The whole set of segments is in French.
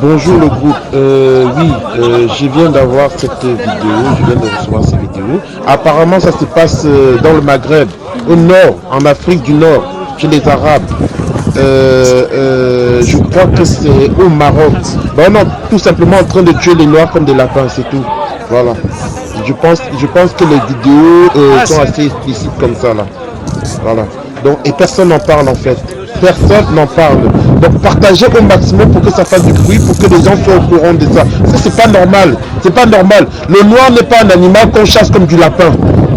Bonjour le groupe. Oui, je viens d'avoir cette vidéo, je viens de recevoir cette vidéo. Apparemment, ça se passe dans le Maghreb, au nord, en Afrique du Nord, chez les Arabes. Je crois que c'est au Maroc. Ben non, tout simplement en train de tuer les Noirs comme des lapins, c'est tout. Voilà. Je pense que les vidéos sont assez explicites comme ça là. Voilà. Donc, et personne n'en parle en fait. Personne n'en parle. Donc partagez au maximum pour que ça fasse du bruit, pour que les gens soient au courant de ça. Ça c'est pas normal. C'est pas normal. Le noir n'est pas un animal qu'on chasse comme du lapin.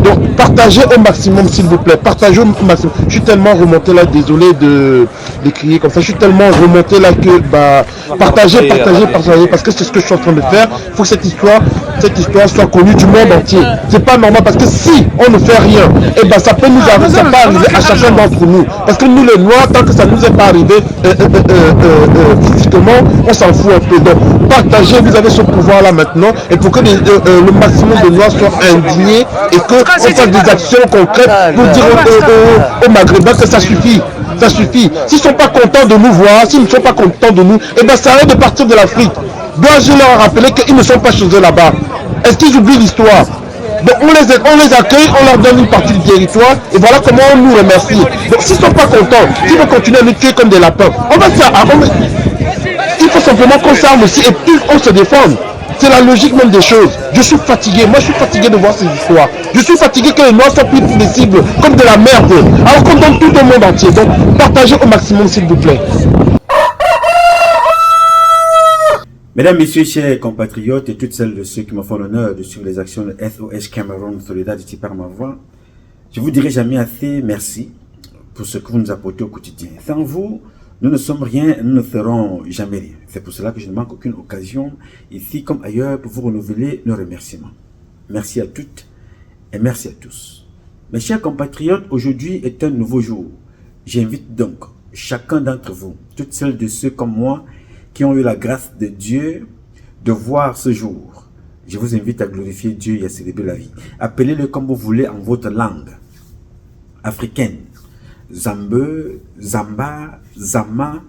Donc partagez au maximum s'il vous plaît. Partagez au maximum. Je suis tellement remonté là, désolé de crier comme ça. Je suis tellement remonté là que partagez, parce que c'est ce que je suis en train de faire. Il faut que cette histoire soit connue du monde entier. C'est pas normal parce que si on ne fait rien, et ça peut nous arriver, ça peut arriver à chacun d'entre nous. Parce que nous les noirs, tant que ça ne nous est pas arrivé physiquement, on s'en fout un peu. Donc partagez, vous avez ce pouvoir là maintenant, et pour que le maximum de noirs soient indignés et qu'on fasse des actions concrètes pour dire aux Maghrébins que ça suffit. Ça suffit. S'ils ne sont pas contents de nous voir, s'ils ne sont pas contents de nous, ça arrête de partir de l'Afrique. Dois-je leur rappeler qu'ils ne sont pas chez eux là-bas? Est-ce qu'ils oublient l'histoire? Donc on les accueille, on leur donne une partie du territoire, et voilà comment on nous remercie. Donc s'ils ne sont pas contents, s'ils veulent continuer à nous tuer comme des lapins, on va faire. Il faut simplement qu'on s'arme aussi et puis on se défende. C'est la logique même des choses. Je suis fatigué, moi je suis fatigué de voir ces histoires. Je suis fatigué que les Noirs soient pris pour des cibles comme de la merde, alors qu'on donne tout au monde entier. Donc partagez au maximum s'il vous plaît. Mesdames, Messieurs, chers compatriotes et toutes celles de ceux qui me font l'honneur de suivre les actions de SOS Cameroun Solidarity par ma voix, je vous dirai jamais assez merci pour ce que vous nous apportez au quotidien. Sans vous, nous ne sommes rien, nous ne ferons jamais rien. C'est pour cela que je ne manque aucune occasion, ici comme ailleurs, pour vous renouveler nos remerciements. Merci à toutes et merci à tous. Mes chers compatriotes, aujourd'hui est un nouveau jour. J'invite donc chacun d'entre vous, toutes celles de ceux comme moi, qui ont eu la grâce de Dieu de voir ce jour. Je vous invite à glorifier Dieu et à célébrer la vie. Appelez-le comme vous voulez en votre langue africaine. Zambe, Zamba, Zama,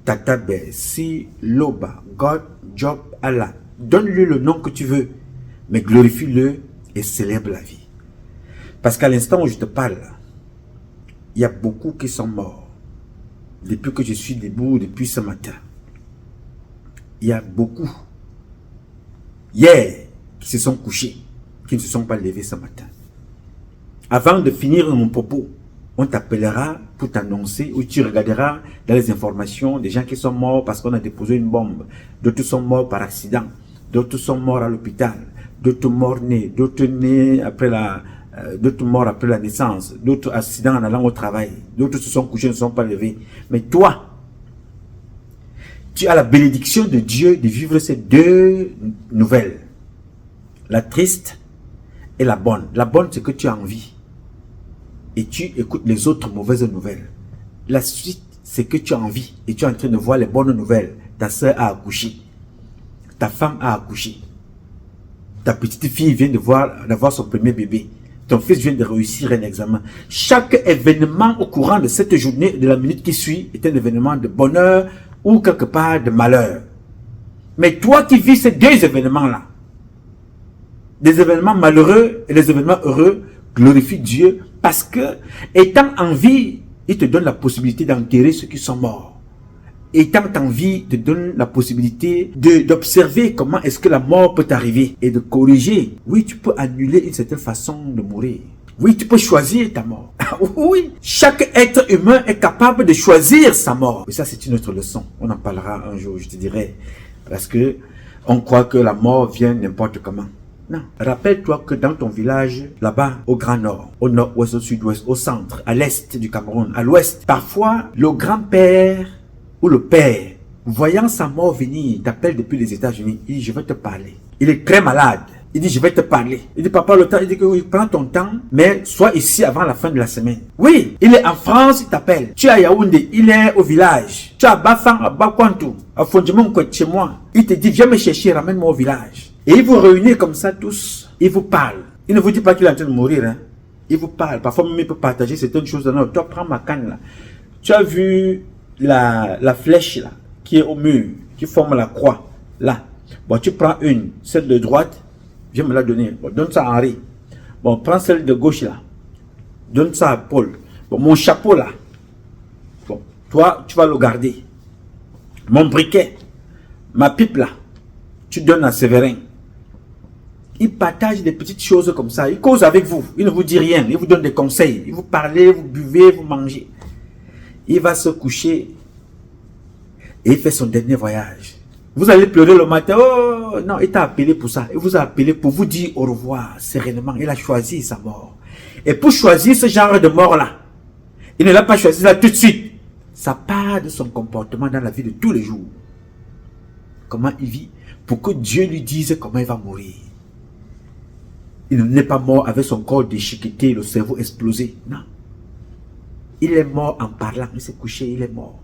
Tatabe, Si, Loba, God, Job, Allah. Donne-lui le nom que tu veux, mais glorifie-le et célèbre la vie. Parce qu'à l'instant où je te parle, il y a beaucoup qui sont morts. Depuis que je suis debout, depuis ce matin. Il y a beaucoup, hier, qui se sont couchés, qui ne se sont pas levés ce matin. Avant de finir mon propos, on t'appellera pour t'annoncer, ou tu regarderas dans les informations des gens qui sont morts parce qu'on a déposé une bombe. D'autres sont morts par accident, d'autres sont morts à l'hôpital, d'autres morts nés, d'autres nés après d'autres morts après la naissance, d'autres accidents en allant au travail, d'autres se sont couchés, ne se sont pas levés. Mais toi, tu as la bénédiction de Dieu de vivre ces deux nouvelles. La triste et la bonne. La bonne, c'est que tu as envie. Et tu écoutes les autres mauvaises nouvelles. La suite, c'est que tu as envie. Et tu es en train de voir les bonnes nouvelles. Ta soeur a accouché. Ta femme a accouché. Ta petite fille vient d'avoir son premier bébé. Ton fils vient de réussir un examen. Chaque événement au courant de cette journée, de la minute qui suit, est un événement de bonheur, ou quelque part de malheur. Mais toi qui vis ces deux événements-là, des événements malheureux et des événements heureux, glorifie Dieu parce que, étant en vie, il te donne la possibilité d'enterrer ceux qui sont morts. Étant en vie, il te donne la possibilité d'observer comment est-ce que la mort peut arriver et de corriger. Oui, tu peux annuler une certaine façon de mourir. Oui, tu peux choisir ta mort. Oui, chaque être humain est capable de choisir sa mort. Et ça, c'est une autre leçon. On en parlera un jour, je te dirai. Parce que on croit que la mort vient n'importe comment. Non. Rappelle-toi que dans ton village, là-bas, au Grand Nord, au Nord-Ouest, au Sud-Ouest, au centre, à l'Est du Cameroun, à l'Ouest, parfois, le grand-père ou le père, voyant sa mort venir, t'appelle depuis les États-Unis. Il dit, je vais te parler. Il est très malade. Il dit, je vais te parler. Il dit, papa, le temps, il dit que oui, prends ton temps, mais sois ici avant la fin de la semaine. Oui, il est en France, il t'appelle. Tu es à Yaoundé, il est au village. Tu es à Bafang, à Bakwantou, à Fondjemon, chez moi. Il te dit, viens me chercher, ramène-moi au village. Et il vous réunit comme ça tous. Il vous parle. Il ne vous dit pas qu'il est en train de mourir, hein. Il vous parle. Parfois même, il peut partager certaines choses. Non, toi, prends ma canne, là. Tu as vu la flèche, là, qui est au mur. qui forment la croix. Là. Bon, tu prends une, celle de droite, viens me la donner. Bon, donne ça à Henri. Bon, prends celle de gauche là. Donne ça à Paul. Bon, mon chapeau là. Bon, toi, tu vas le garder. Mon briquet, ma pipe là, tu donnes à Séverin. Il partage des petites choses comme ça. Il cause avec vous. Il ne vous dit rien. Il vous donne des conseils. Il vous parle, vous buvez, vous mangez. Il va se coucher et il fait son dernier voyage. Vous allez pleurer le matin. Oh non, il t'a appelé pour ça. Il vous a appelé pour vous dire au revoir sereinement. Il a choisi sa mort. Et pour choisir ce genre de mort-là, il ne l'a pas choisi là tout de suite. Ça part de son comportement dans la vie de tous les jours. Comment il vit pour que Dieu lui dise comment il va mourir. Il n'est pas mort avec son corps déchiqueté, le cerveau explosé. Non. Il est mort en parlant. Il s'est couché, il est mort.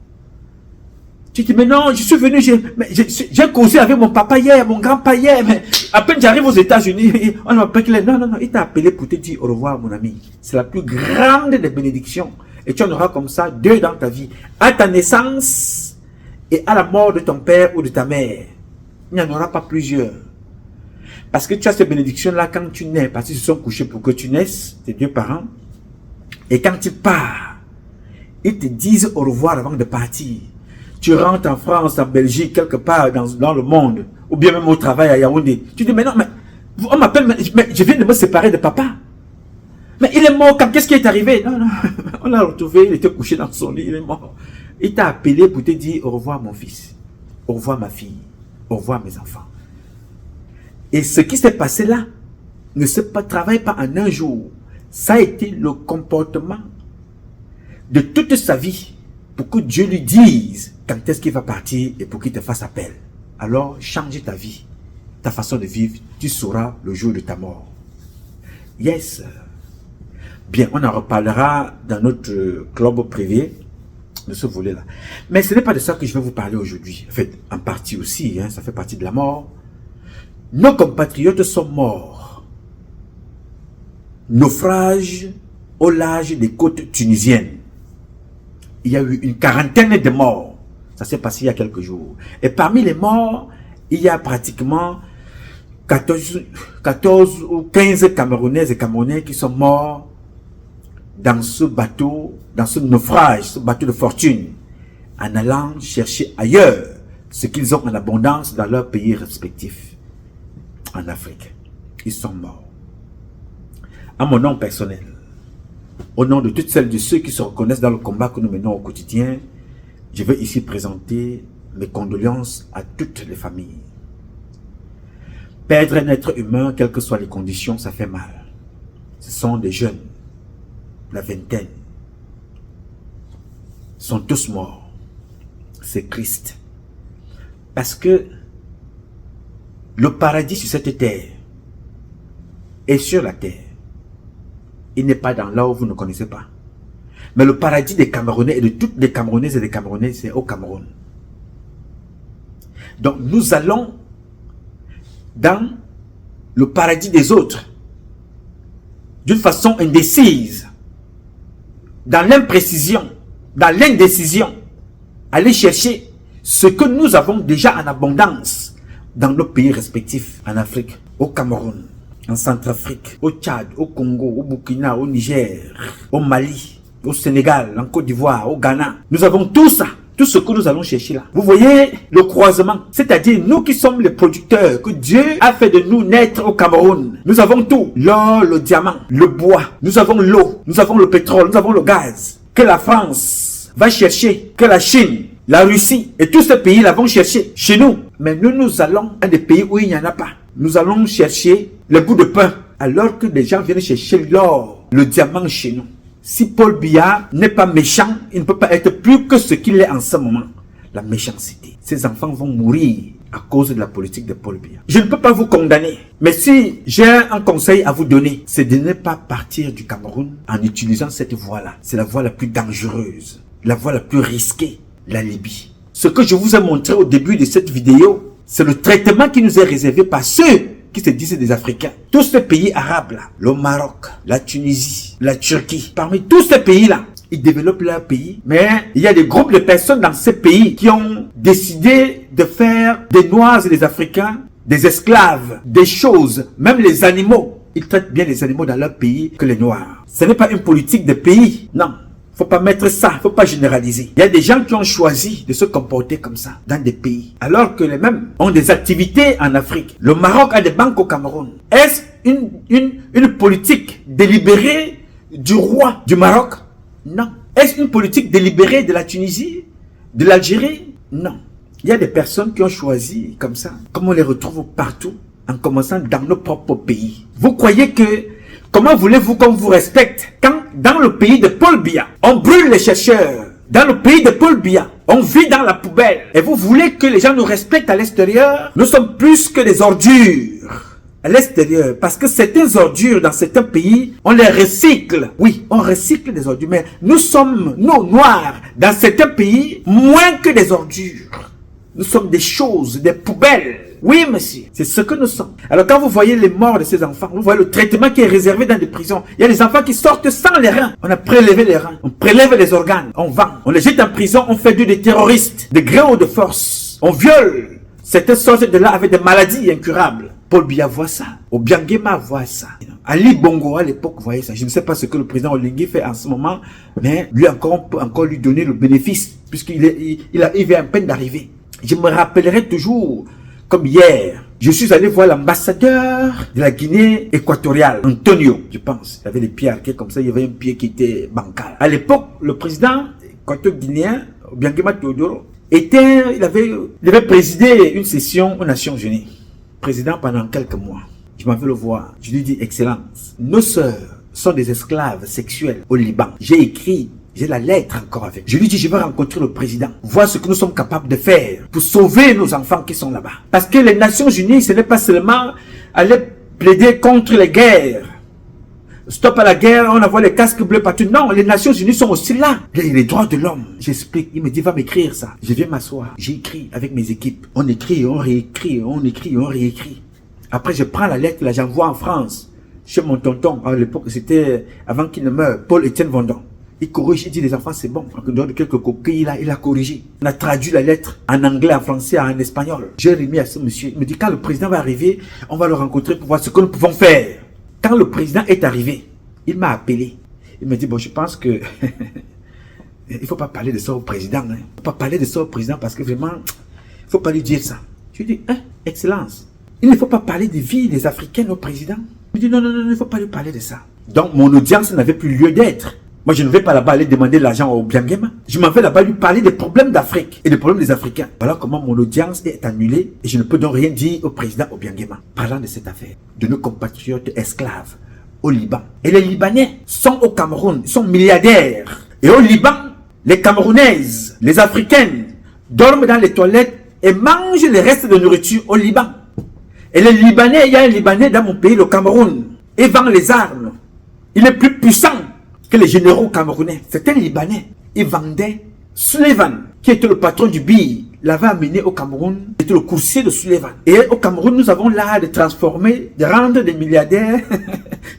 Tu dis, mais non, je suis venu, j'ai causé avec mon papa hier, mon grand-papa hier, mais à peine j'arrive aux États-Unis, on m'appelle qu'il est. Non, non, non, il t'a appelé pour te dire au revoir, mon ami. C'est la plus grande des bénédictions. Et tu en auras comme ça 2 dans ta vie. À ta naissance et à la mort de ton père ou de ta mère. Il n'y en aura pas plusieurs. Parce que tu as ces bénédictions-là quand tu nais, parce qu'ils se sont couchés pour que tu naisses, tes 2 parents. Et quand tu pars, ils te disent au revoir avant de partir. Tu rentres en France, en Belgique, quelque part dans le monde, ou bien même au travail à Yaoundé. Tu dis, mais non, mais on m'appelle, mais je viens de me séparer de papa. Mais il est mort quand? Qu'est-ce qui est arrivé? Non, non, on l'a retrouvé, il était couché dans son lit, il est mort. Il t'a appelé pour te dire au revoir mon fils, au revoir ma fille, au revoir mes enfants. Et ce qui s'est passé là ne se travaille pas en un jour. Ça a été le comportement de toute sa vie pour que Dieu lui dise quand est-ce qu'il va partir et pour qu'il te fasse appel. Alors change ta vie, ta façon de vivre, tu sauras le jour de ta mort. Yes. Bien, on en reparlera dans notre club privé de ce volet-là. Mais ce n'est pas de ça que je vais vous parler aujourd'hui. En fait, en partie aussi, hein, ça fait partie de la mort. Nos compatriotes sont morts. Naufrage au large des côtes tunisiennes. Il y a eu une 40aine de morts. Ça s'est passé il y a quelques jours. Et parmi les morts, il y a pratiquement 14 ou 15 Camerounaises et Camerounais qui sont morts dans ce bateau, dans ce naufrage, ce bateau de fortune, en allant chercher ailleurs ce qu'ils ont en abondance dans leurs pays respectifs. En Afrique. Ils sont morts. À mon nom personnel, au nom de toutes celles et ceux qui se reconnaissent dans le combat que nous menons au quotidien, je veux ici présenter mes condoléances à toutes les familles. Perdre un être humain, quelles que soient les conditions, ça fait mal. Ce sont des jeunes, la vingtaine. Ils sont tous morts. C'est triste. Parce que le paradis sur cette terre est sur la terre. Il n'est pas dans là où vous ne connaissez pas. Mais le paradis des Camerounais et de toutes les Camerounaises et des Camerounais, c'est au Cameroun. Donc nous allons dans le paradis des autres d'une façon indécise, dans l'imprécision, dans l'indécision, aller chercher ce que nous avons déjà en abondance dans nos pays respectifs, en Afrique, au Cameroun, en Centrafrique, au Tchad, au Congo, au Burkina, au Niger, au Mali, au Sénégal, en Côte d'Ivoire, au Ghana. Nous avons tout ça, tout ce que nous allons chercher là. Vous voyez le croisement, c'est-à-dire nous qui sommes les producteurs, que Dieu a fait de nous naître au Cameroun. Nous avons tout, l'or, le diamant, le bois, nous avons l'eau, nous avons le pétrole, nous avons le gaz, que la France va chercher, que la Chine, la Russie et tous ces pays là vont chercher chez nous. Mais nous allons à des pays où il n'y en a pas. Nous allons chercher les bouts de pain, alors que les gens viennent chercher l'or, le diamant chez nous. Si Paul Biya n'est pas méchant, il ne peut pas être plus que ce qu'il est en ce moment. La méchanceté. Ces enfants vont mourir à cause de la politique de Paul Biya. Je ne peux pas vous condamner, mais si j'ai un conseil à vous donner, c'est de ne pas partir du Cameroun en utilisant cette voie-là. C'est la voie la plus dangereuse, la voie la plus risquée, la Libye. Ce que je vous ai montré au début de cette vidéo, c'est le traitement qui nous est réservé par ceux qui se disent des Africains. Tous ces pays arabes là, le Maroc, la Tunisie, la Turquie, parmi tous ces pays là, ils développent leur pays, mais il y a des groupes de personnes dans ces pays qui ont décidé de faire des Noirs et des Africains des esclaves, des choses, même les animaux. Ils traitent bien les animaux dans leur pays que les Noirs. Ce n'est pas une politique de pays, non. Faut pas mettre ça, faut pas généraliser. Il y a des gens qui ont choisi de se comporter comme ça dans des pays, alors que les mêmes ont des activités en Afrique. Le Maroc a des banques au Cameroun. Est-ce une politique délibérée du roi du Maroc? Non. Est-ce une politique délibérée de la Tunisie, de l'Algérie? Non. Il y a des personnes qui ont choisi comme ça, comme on les retrouve partout, en commençant dans nos propres pays. Vous croyez que, comment voulez-vous qu'on vous respecte quand dans le pays de Paul Biya, on brûle les chercheurs? Dans le pays de Paul Biya, on vit dans la poubelle. Et vous voulez que les gens nous respectent à l'extérieur? Nous sommes plus que des ordures à l'extérieur, parce que certaines ordures dans certains pays, on les recycle. Oui, on recycle des ordures, mais nous sommes, nous, noirs, dans certains pays, moins que des ordures. Nous sommes des choses, des poubelles. Oui, monsieur, c'est ce que nous sommes. Alors quand vous voyez les morts de ces enfants, vous voyez le traitement qui est réservé dans des prisons. Il y a des enfants qui sortent sans les reins. On a prélevé les reins, on prélève les organes, on vend. On les jette en prison, on fait d'eux des terroristes, des gré ou de force. On viole. Certaines sortent de là avec des maladies incurables. Paul Biya voit ça. Obiangema voit ça. Ali Bongo à l'époque voyait ça. Je ne sais pas ce que le président Oligui fait en ce moment, mais lui encore, on peut encore lui donner le bénéfice, puisqu'il vient à peine d'arriver. Je me rappellerai toujours, comme hier, je suis allé voir l'ambassadeur de la Guinée équatoriale, Antonio, je pense. Il avait les pieds arqués comme ça, il y avait un pied qui était bancal. À l'époque, le président équateur-guinéen, Obiangema Teodoro, il avait présidé une session aux Nations Unies. Président pendant quelques mois. Je m'en vais le voir. Je lui dis, Excellence, nos sœurs sont des esclaves sexuels au Liban. J'ai la lettre encore avec. Je lui dis, je vais rencontrer le président, voir ce que nous sommes capables de faire pour sauver nos enfants qui sont là-bas. Parce que les Nations Unies, ce n'est pas seulement aller plaider contre les guerres. Stop à la guerre, on envoie les casques bleus partout. Non, les Nations Unies sont aussi là. Les droits de l'homme. J'explique. Il me dit, va m'écrire ça. Je viens m'asseoir. J'écris avec mes équipes. On écrit, on réécrit, on écrit, on réécrit. Après, je prends la lettre, là, j'envoie en France. Chez mon tonton. À l'époque, c'était avant qu'il ne meure. Paul-Étienne Vendon. Il corrige, il dit, les enfants, c'est bon. En dehors de quelques coquilles, il a corrigé. On a traduit la lettre en anglais, en français, en espagnol. J'ai remis à ce monsieur. Il me dit, quand le président va arriver, on va le rencontrer pour voir ce que nous pouvons faire. Quand le président est arrivé, il m'a appelé. Il me dit, bon, je pense que il ne faut pas parler de ça au président. Il ne faut pas parler de ça au président parce que vraiment, il ne faut pas lui dire ça. Je lui dis, Excellence, il ne faut pas parler des vies des Africains au président. Il me dit, non, il ne faut pas lui parler de ça. Donc, mon audience n'avait plus lieu d'être. Moi, je ne vais pas là-bas aller demander l'argent au Obiangema. Je m'en vais là-bas lui parler des problèmes d'Afrique et des problèmes des Africains. Voilà comment mon audience est annulée et je ne peux donc rien dire au président Obiangema. Parlant de cette affaire, de nos compatriotes esclaves au Liban. Et les Libanais sont au Cameroun, ils sont milliardaires. Et au Liban, les Camerounaises, les Africaines, dorment dans les toilettes et mangent les restes de nourriture au Liban. Et les Libanais, il y a un Libanais dans mon pays, le Cameroun, il vend les armes. Il est plus puissant que les généraux camerounais. C'est un Libanais. Il vendait Sullivan, qui était le patron du BI, l'avait amené au Cameroun. C'était le coursier de Sullivan. Et au Cameroun, nous avons l'art de transformer, de rendre des milliardaires,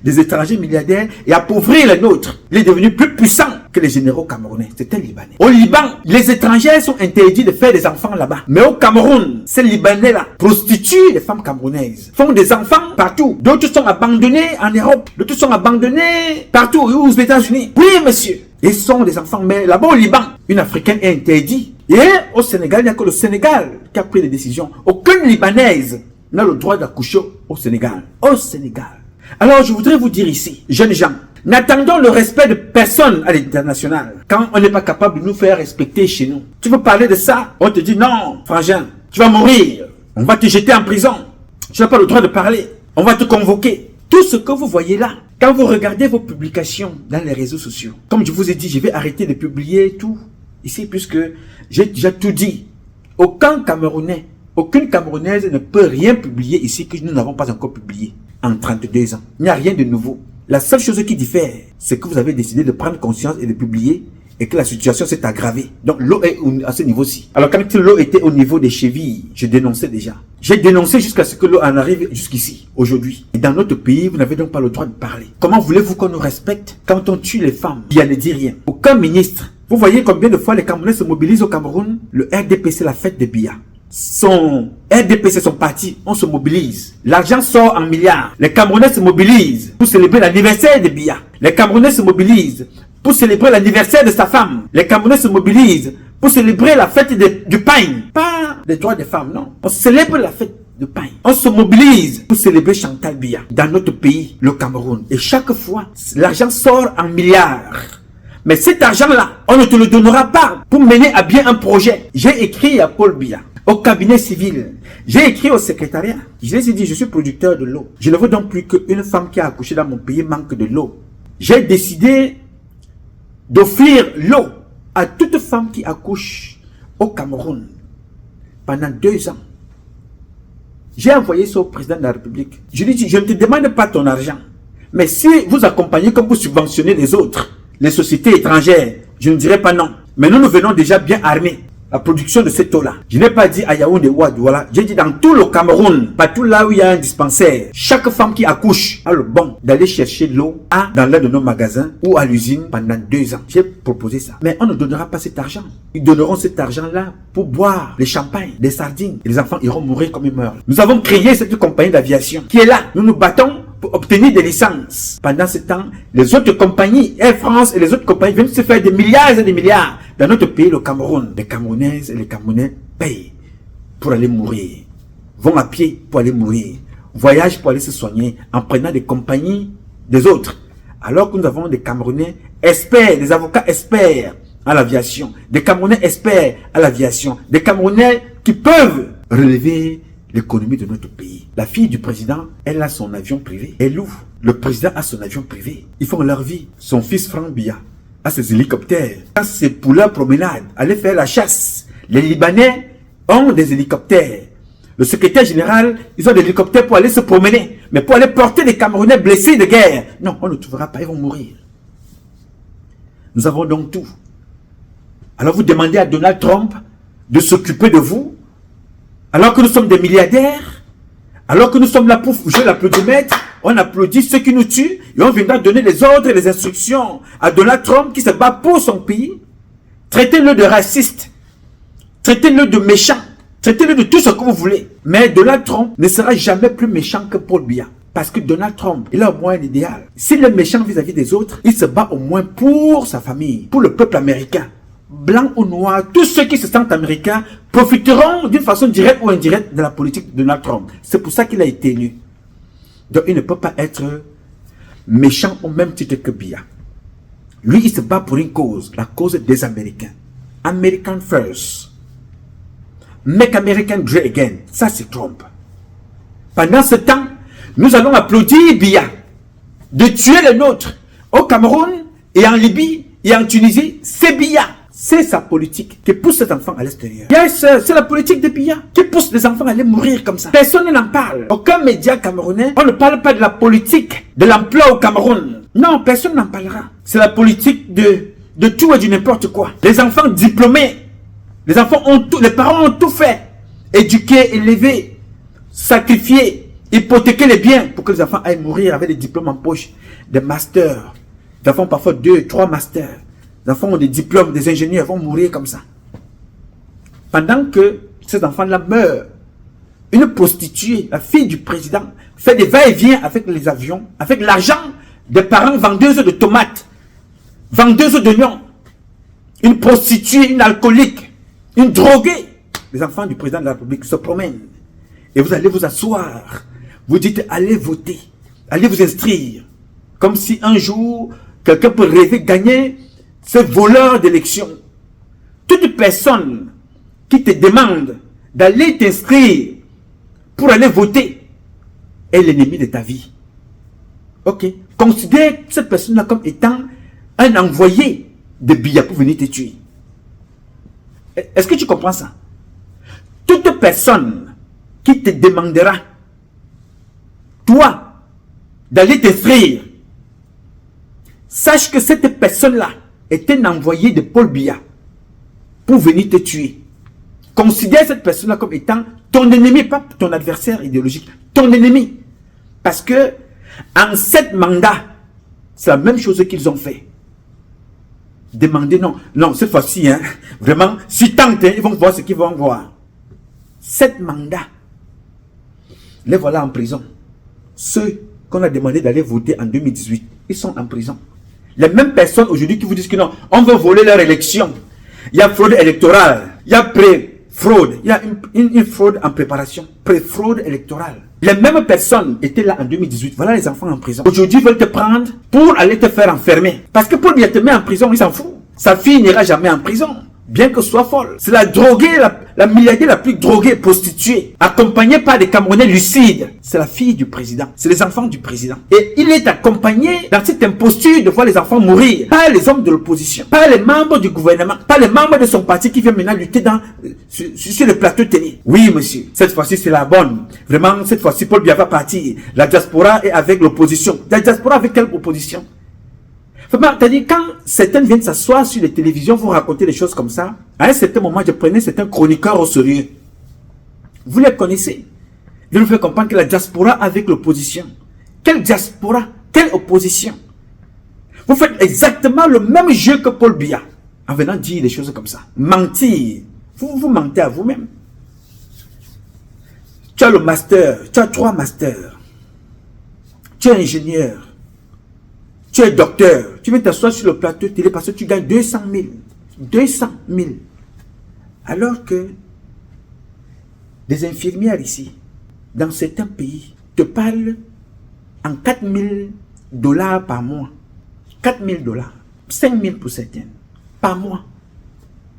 des étrangers milliardaires, et appauvrir les nôtres. Il est devenu plus puissant que les généraux camerounais. C'est un Libanais. Au Liban, les étrangers sont interdits de faire des enfants là-bas. Mais au Cameroun, ces Libanais-là prostituent les femmes camerounaises. Font des enfants partout. D'autres sont abandonnés en Europe. D'autres sont abandonnés partout, aux États-Unis. Oui, monsieur. Ils sont des enfants. Mais là-bas au Liban, une Africaine est interdite. Et au Sénégal, il n'y a que le Sénégal qui a pris les décisions. Aucune Libanaise n'a le droit d'accoucher au Sénégal. Au Sénégal. Alors, je voudrais vous dire ici, jeunes gens, n'attendons le respect de personne à l'international quand on n'est pas capable de nous faire respecter chez nous. Tu veux parler de ça? On te dit non, frangin, tu vas mourir. On va te jeter en prison. Tu n'as pas le droit de parler. On va te convoquer. Tout ce que vous voyez là, quand vous regardez vos publications dans les réseaux sociaux, comme je vous ai dit, je vais arrêter de publier tout ici puisque j'ai déjà tout dit. Aucun Camerounais, aucune Camerounaise ne peut rien publier ici que nous n'avons pas encore publié en 32 ans. Il n'y a rien de nouveau. La seule chose qui diffère, c'est que vous avez décidé de prendre conscience et de publier et que la situation s'est aggravée. Donc l'eau est à ce niveau-ci. Alors quand l'eau était au niveau des chevilles, je dénonçais déjà. J'ai dénoncé jusqu'à ce que l'eau en arrive jusqu'ici, aujourd'hui. Et dans notre pays, vous n'avez donc pas le droit de parler. Comment voulez-vous qu'on nous respecte quand on tue les femmes? Il ne dit rien. Aucun ministre. Vous voyez combien de fois les Camerounais se mobilisent au Cameroun? Le RDP, c'est la fête de Biya. son RDPC, son parti, on se mobilise. L'argent sort en milliards. Les Camerounais se mobilisent pour célébrer l'anniversaire de Biya. Les Camerounais se mobilisent pour célébrer l'anniversaire de sa femme. Les Camerounais se mobilisent pour célébrer la fête du pain. Pas des droits des femmes, non. On célèbre la fête du pain. On se mobilise pour célébrer Chantal Biya dans notre pays, le Cameroun. Et chaque fois, l'argent sort en milliards. Mais cet argent-là, on ne te le donnera pas pour mener à bien un projet. J'ai écrit à Paul Biya, au cabinet civil. J'ai écrit au secrétariat. Je les ai dit, je suis producteur de l'eau. Je ne veux donc plus qu'une femme qui a accouché dans mon pays manque de l'eau. J'ai décidé d'offrir l'eau à toute femme qui accouche au Cameroun pendant 2 ans. J'ai envoyé ça au président de la République. Je lui ai dit, je ne te demande pas ton argent. Mais si vous accompagnez comme vous subventionnez les autres, les sociétés étrangères, je ne dirais pas non. Mais nous venons déjà bien armés. La production de cette eau-là. Je n'ai pas dit à Yaoundé ou à Douala. J'ai dit dans tout le Cameroun, partout là où il y a un dispensaire, chaque femme qui accouche a le bon d'aller chercher l'eau dans l'un de nos magasins ou à l'usine pendant 2 ans. J'ai proposé ça. Mais on ne donnera pas cet argent. Ils donneront cet argent-là pour boire les champagnes, les sardines. Et les enfants iront mourir comme ils meurent. Nous avons créé cette compagnie d'aviation qui est là. Nous nous battons pour obtenir des licences. Pendant ce temps, les autres compagnies, Air France et les autres compagnies viennent se faire des milliards et des milliards. Dans notre pays, le Cameroun, les Camerounaises et les Camerounais payent pour aller mourir. Vont à pied pour aller mourir. Voyagent pour aller se soigner en prenant des compagnies des autres. Alors que nous avons des Camerounais experts, des avocats experts à l'aviation, des Camerounais experts à l'aviation, des Camerounais qui peuvent relever l'économie de notre pays. La fille du président, elle a son avion privé. Elle loue. Le président a son avion privé. Ils font leur vie. Son fils Franck Biya a ses hélicoptères. C'est pour leur promenade. Aller faire la chasse. Les Libanais ont des hélicoptères. Le secrétaire général, ils ont des hélicoptères pour aller se promener. Mais pour aller porter des Camerounais blessés de guerre. Non, on ne trouvera pas. Ils vont mourir. Nous avons donc tout. Alors vous demandez à Donald Trump de s'occuper de vous. Alors que nous sommes des milliardaires, alors que nous sommes là pour jouer l'applaudimètre, on applaudit ceux qui nous tuent et on viendra donner les ordres et les instructions à Donald Trump qui se bat pour son pays. Traitez-le de raciste, traitez-le de méchant, traitez-le de tout ce que vous voulez. Mais Donald Trump ne sera jamais plus méchant que Paul Biya. Parce que Donald Trump, il a au moins un idéal. S'il est méchant vis-à-vis des autres, il se bat au moins pour sa famille, pour le peuple américain. Blanc ou noir, tous ceux qui se sentent américains profiteront d'une façon directe ou indirecte de la politique de Donald Trump. C'est pour ça qu'il a été élu. Donc il ne peut pas être méchant au même titre que Biya. Lui, il se bat pour une cause, la cause des Américains. American first. Make American great again. Ça, c'est Trump. Pendant ce temps, nous allons applaudir Biya de tuer les nôtres au Cameroun et en Libye et en Tunisie. C'est Biya. C'est sa politique qui pousse les enfants à l'extérieur. Yes, c'est la politique de Biya qui pousse les enfants à aller mourir comme ça. Personne n'en parle. Aucun média camerounais, on ne parle pas de la politique de l'emploi au Cameroun. Non, personne n'en parlera. C'est la politique de tout et du n'importe quoi. Les enfants diplômés, les enfants ont tout, les parents ont tout fait. Éduquer, élever, sacrifier, hypothéquer les biens pour que les enfants aillent mourir avec des diplômes en poche, des masters. Les enfants parfois 2, 3 masters. Les enfants ont des diplômes, des ingénieurs vont mourir comme ça. Pendant que ces enfants-là meurent, une prostituée, la fille du président, fait des va-et-vient avec les avions, avec l'argent des parents vendeuses de tomates, vendeuses d'oignons. Une prostituée, une alcoolique, une droguée. Les enfants du président de la République se promènent. Et vous allez vous asseoir. Vous dites, allez voter, allez vous inscrire. Comme si un jour, quelqu'un peut rêver gagner ce voleur d'élection. Toute personne qui te demande d'aller t'inscrire pour aller voter est l'ennemi de ta vie. Ok. Considère cette personne-là comme étant un envoyé de Biya pour venir te tuer. Est-ce que tu comprends ça? Toute personne qui te demandera, toi, d'aller t'inscrire, sache que cette personne-là est un envoyé de Paul Biya pour venir te tuer. Considère cette personne-là comme étant ton ennemi, pas ton adversaire idéologique, ton ennemi. Parce que en 7 mandats, c'est la même chose qu'ils ont fait. Demandez, non, cette fois-ci, hein, vraiment, si tant, ils vont voir ce qu'ils vont voir. 7 mandats. Les voilà en prison. Ceux qu'on a demandé d'aller voter en 2018, ils sont en prison. Les mêmes personnes aujourd'hui qui vous disent que non, on veut voler leur élection. Il y a fraude électorale, il y a pré-fraude, il y a une fraude en préparation, pré-fraude électorale. Les mêmes personnes étaient là en 2018. Voilà les enfants en prison. Aujourd'hui, ils veulent te prendre pour aller te faire enfermer. Parce que pour bien te mettre en prison, il s'en fout. Sa fille n'ira jamais en prison, bien que soit folle. C'est la droguée, la milliardaire la plus droguée, prostituée, accompagnée par des Camerounais lucides. C'est la fille du président. C'est les enfants du président. Et il est accompagné dans cette imposture de voir les enfants mourir par les hommes de l'opposition, par les membres du gouvernement, par les membres de son parti qui viennent maintenant lutter sur le plateau télé. Oui, monsieur, cette fois-ci c'est la bonne. Vraiment, cette fois-ci, Paul Biya va partir. La diaspora est avec l'opposition. La diaspora avec quelle opposition? C'est-à-dire, quand certains viennent s'asseoir sur les télévisions, vous raconter des choses comme ça, à un certain moment, je prenais certains chroniqueurs au sérieux. Vous les connaissez. Je vous fais comprendre que la diaspora avec l'opposition. Quelle diaspora? Quelle opposition? Vous faites exactement le même jeu que Paul Biya, en venant dire des choses comme ça. Mentir. Vous mentez à vous-même. Tu as le master, tu as 3 masters. Tu es ingénieur. Tu es docteur, tu viens t'asseoir sur le plateau télé parce que tu gagnes 200 000. 200 000. Alors que des infirmières ici, dans certains pays, te parlent en 4 000 $ par mois. 4 000 $. 5 000 pour certaines. Par mois.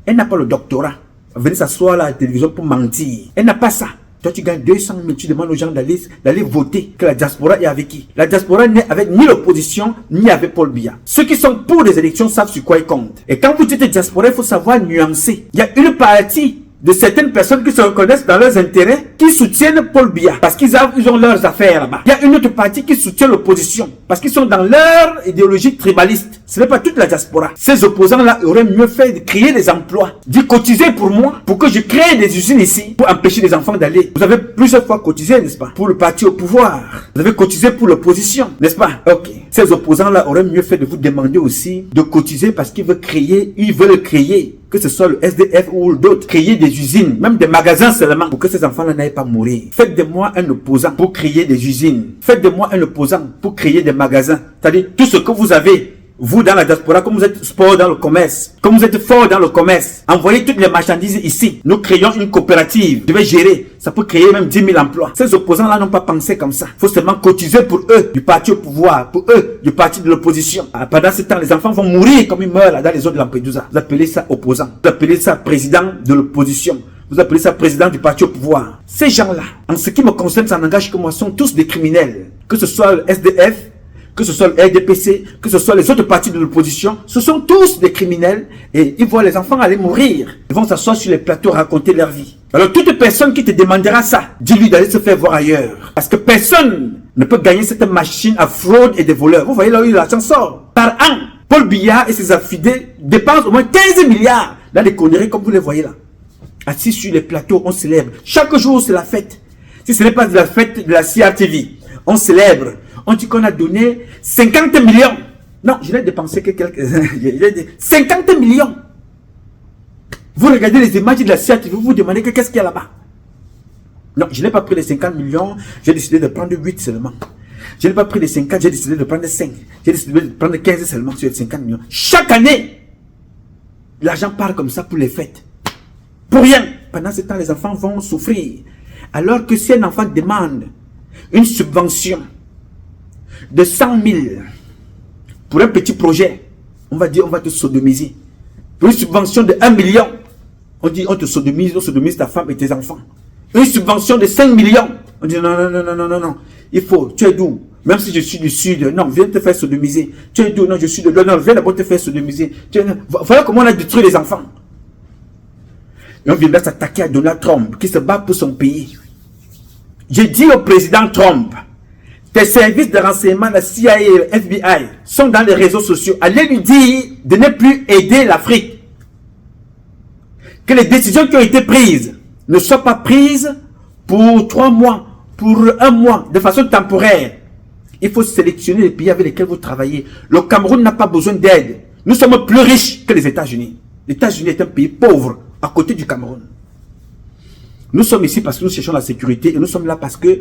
Elle n'a pas le doctorat. Elle venait s'asseoir à la télévision pour mentir. Elle n'a pas ça. Toi, tu gagnes 200 000, tu demandes aux gens d'aller voter, que la diaspora est avec qui? La diaspora n'est avec ni l'opposition, ni avec Paul Biya. Ceux qui sont pour les élections savent sur quoi ils comptent. Et quand vous dites diaspora, il faut savoir nuancer. Il y a une partie de certaines personnes qui se reconnaissent dans leurs intérêts, qui soutiennent Paul Biya, parce qu'ils ont leurs affaires là-bas. Il y a une autre partie qui soutient l'opposition, parce qu'ils sont dans leur idéologie tribaliste. Ce n'est pas toute la diaspora. Ces opposants-là auraient mieux fait de créer des emplois, d'y cotiser pour moi, pour que je crée des usines ici, pour empêcher les enfants d'aller. Vous avez plusieurs fois cotisé, n'est-ce pas, pour le parti au pouvoir. Vous avez cotisé pour l'opposition, n'est-ce pas? Ok. Ces opposants-là auraient mieux fait de vous demander aussi de cotiser parce qu'ils veulent créer, que ce soit le SDF ou d'autres, créer des usines, même des magasins seulement, pour que ces enfants-là n'aillent pas mourir. Faites de moi un opposant pour créer des usines. Faites de moi un opposant pour créer des magasins. C'est-à-dire, tout ce que vous avez, vous dans la diaspora, comme vous êtes fort dans le commerce, comme vous êtes fort dans le commerce, envoyez toutes les marchandises ici. Nous créons une coopérative. Je vais gérer. Ça peut créer même 10 000 emplois. Ces opposants-là n'ont pas pensé comme ça. Il faut seulement cotiser pour eux, du parti au pouvoir, pour eux, du parti de l'opposition. Pendant ce temps, les enfants vont mourir comme ils meurent là, dans les eaux de Lampedusa. Vous appelez ça opposant. Vous appelez ça président de l'opposition. Vous appelez ça président du parti au pouvoir. Ces gens-là, en ce qui me concerne, ça n'engage que moi, sont tous des criminels. Que ce soit le SDF, que ce soit le RDPC, que ce soit les autres partis de l'opposition, ce sont tous des criminels et ils voient les enfants aller mourir. Ils vont s'asseoir sur les plateaux raconter leur vie. Alors toute personne qui te demandera ça, dis-lui d'aller se faire voir ailleurs. Parce que personne ne peut gagner cette machine à fraude et des voleurs. Vous voyez là où l'argent sort. Par an, Paul Biya et ses affidés dépensent au moins 15 milliards dans les conneries comme vous les voyez là. Assis sur les plateaux, on célèbre. Chaque jour, c'est la fête. Si ce n'est pas de la fête de la CRTV, on célèbre. On dit qu'on a donné 50 millions. Non, je n'ai dépensé que quelques... 50 millions. Vous regardez les images de la CRTV, vous vous demandez que qu'est-ce qu'il y a là-bas. Non, je n'ai pas pris les 50 millions, j'ai décidé de prendre 8 seulement. Je n'ai pas pris les 50, j'ai décidé de prendre 5. J'ai décidé de prendre 15 seulement sur les 50 millions. Chaque année, l'argent part comme ça pour les fêtes. Pour rien. Pendant ce temps, les enfants vont souffrir. Alors que si un enfant demande une subvention de 100 000 pour un petit projet, on va dire on va te sodomiser. Pour une subvention de 1 million, on dit on te sodomise, on sodomise ta femme et tes enfants. Une subvention de 5 millions, on dit non, il faut, tu es d'où? Même si je suis du sud, non, viens te faire sodomiser. Tu es d'où? Non, je suis de l'Est, non, viens d'abord te faire sodomiser. Voilà comment on a détruit les enfants. Et on vient s'attaquer à Donald Trump, qui se bat pour son pays. J'ai dit au président Trump, tes services de renseignement, la CIA et le FBI, sont dans les réseaux sociaux. Allez lui dire de ne plus aider l'Afrique. Que les décisions qui ont été prises ne soient pas prises pour 3 mois, pour 1 mois, de façon temporaire. Il faut sélectionner les pays avec lesquels vous travaillez. Le Cameroun n'a pas besoin d'aide. Nous sommes plus riches que les États-Unis. Les États-Unis est un pays pauvre à côté du Cameroun. Nous sommes ici parce que nous cherchons la sécurité et nous sommes là parce que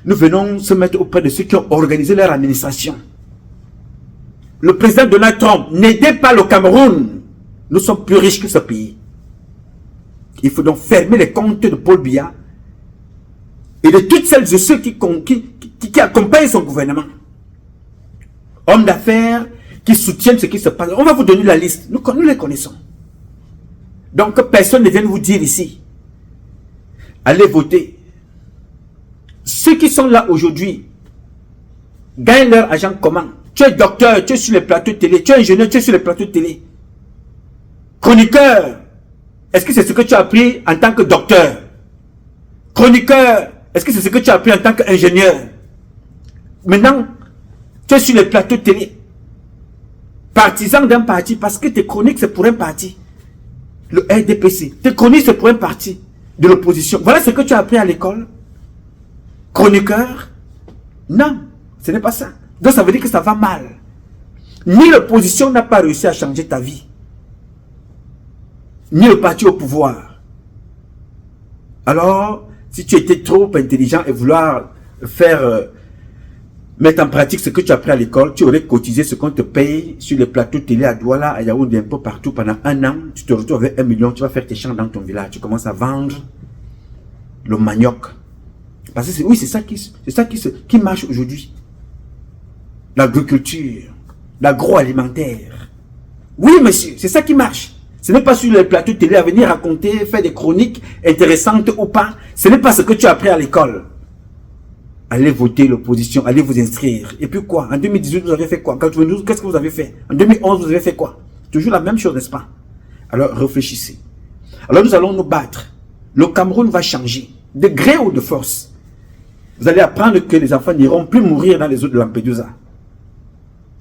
nous venons se mettre auprès de ceux qui ont organisé leur administration. Le président Donald Trump n'aidait pas le Cameroun. Nous sommes plus riches que ce pays. Il faut donc fermer les comptes de Paul Biya et de toutes celles et ceux qui accompagnent son gouvernement. Hommes d'affaires qui soutiennent ce qui se passe. On va vous donner la liste. Nous les connaissons. Donc personne ne vient vous dire ici. Allez voter. Ceux qui sont là aujourd'hui gagnent leur argent comment? Tu es docteur, tu es sur les plateaux de télé. Tu es ingénieur, tu es sur les plateaux de télé. Chroniqueur. Est-ce que c'est ce que tu as appris en tant que docteur? Chroniqueur. Est-ce que c'est ce que tu as appris en tant qu'ingénieur? Maintenant, tu es sur les plateaux de télé. Partisan d'un parti parce que tes chroniques c'est pour un parti. Le RDPC. Tes chroniques c'est pour un parti de l'opposition. Voilà ce que tu as appris à l'école. Chroniqueur? Non, ce n'est pas ça. Donc ça veut dire que ça va mal. Ni l'opposition n'a pas réussi à changer ta vie. Ni le parti au pouvoir. Alors, si tu étais trop intelligent et vouloir faire mettre en pratique ce que tu as appris à l'école, tu aurais cotisé ce qu'on te paye sur les plateaux télé à Douala, à Yaoundé, un peu partout pendant 1 an. Tu te retrouves avec 1 million, tu vas faire tes champs dans ton village. Tu commences à vendre le manioc. Parce que oui, c'est ça qui marche aujourd'hui. L'agriculture, l'agroalimentaire. Oui, monsieur, c'est ça qui marche. Ce n'est pas sur les plateaux télé à venir raconter, faire des chroniques intéressantes ou pas. Ce n'est pas ce que tu as appris à l'école. Allez voter l'opposition, allez vous inscrire. Et puis quoi? En 2018, vous avez fait quoi? En 92, qu'est-ce que vous avez fait? En 2011, vous avez fait quoi? Toujours la même chose, n'est-ce pas? Alors, réfléchissez. Alors, nous allons nous battre. Le Cameroun va changer, de gré ou de force. Vous allez apprendre que les enfants n'iront plus mourir dans les eaux de Lampedusa.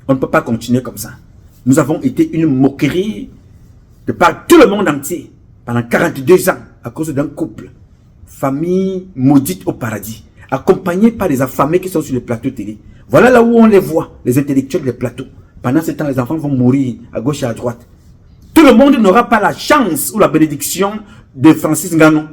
On ne peut pas continuer comme ça. Nous avons été une moquerie de par tout le monde entier pendant 42 ans à cause d'un couple. Famille maudite au paradis. Accompagnés par les affamés qui sont sur les plateaux télé. Voilà là où on les voit, les intellectuels des plateaux. Pendant ce temps, les enfants vont mourir à gauche et à droite. Tout le monde n'aura pas la chance ou la bénédiction de Francis Ngannou.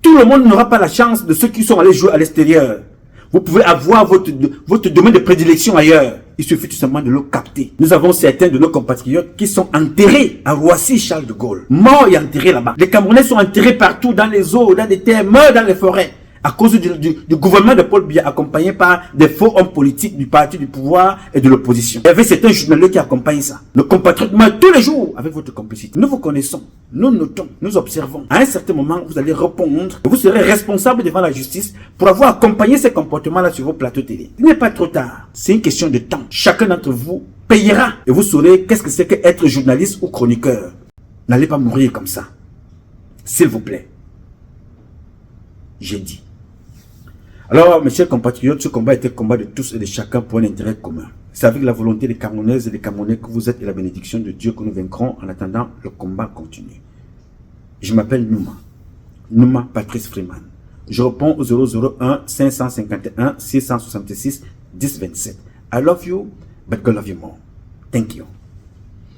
Tout le monde n'aura pas la chance de ceux qui sont allés jouer à l'extérieur. Vous pouvez avoir votre domaine de prédilection ailleurs. Il suffit tout simplement de le capter. Nous avons certains de nos compatriotes qui sont enterrés à Roissy-Charles de Gaulle. Morts et enterrés là-bas. Les Camerounais sont enterrés partout, dans les eaux, dans les terres, meurent dans les forêts. À cause du gouvernement de Paul Biya, accompagné par des faux hommes politiques du parti du pouvoir et de l'opposition. Il y avait certains journalistes qui accompagnent ça. Nos compatriotes meurent tous les jours avec votre complicité. Nous vous connaissons, nous notons, nous observons. À un certain moment, vous allez répondre et vous serez responsable devant la justice pour avoir accompagné ces comportements-là sur vos plateaux télé. Il n'est pas trop tard. C'est une question de temps. Chacun d'entre vous payera et vous saurez qu'est-ce que c'est qu'être journaliste ou chroniqueur. N'allez pas mourir comme ça. S'il vous plaît. J'ai dit. Alors, mes chers compatriotes, ce combat était le combat de tous et de chacun pour un intérêt commun. C'est avec la volonté des Camerounaises et des Camerounais que vous êtes et la bénédiction de Dieu que nous vaincrons. En attendant, le combat continue. Je m'appelle Nouma Patrice Freeman. Je réponds au 001 551 666 1027. I love you, but God love you more. Thank you.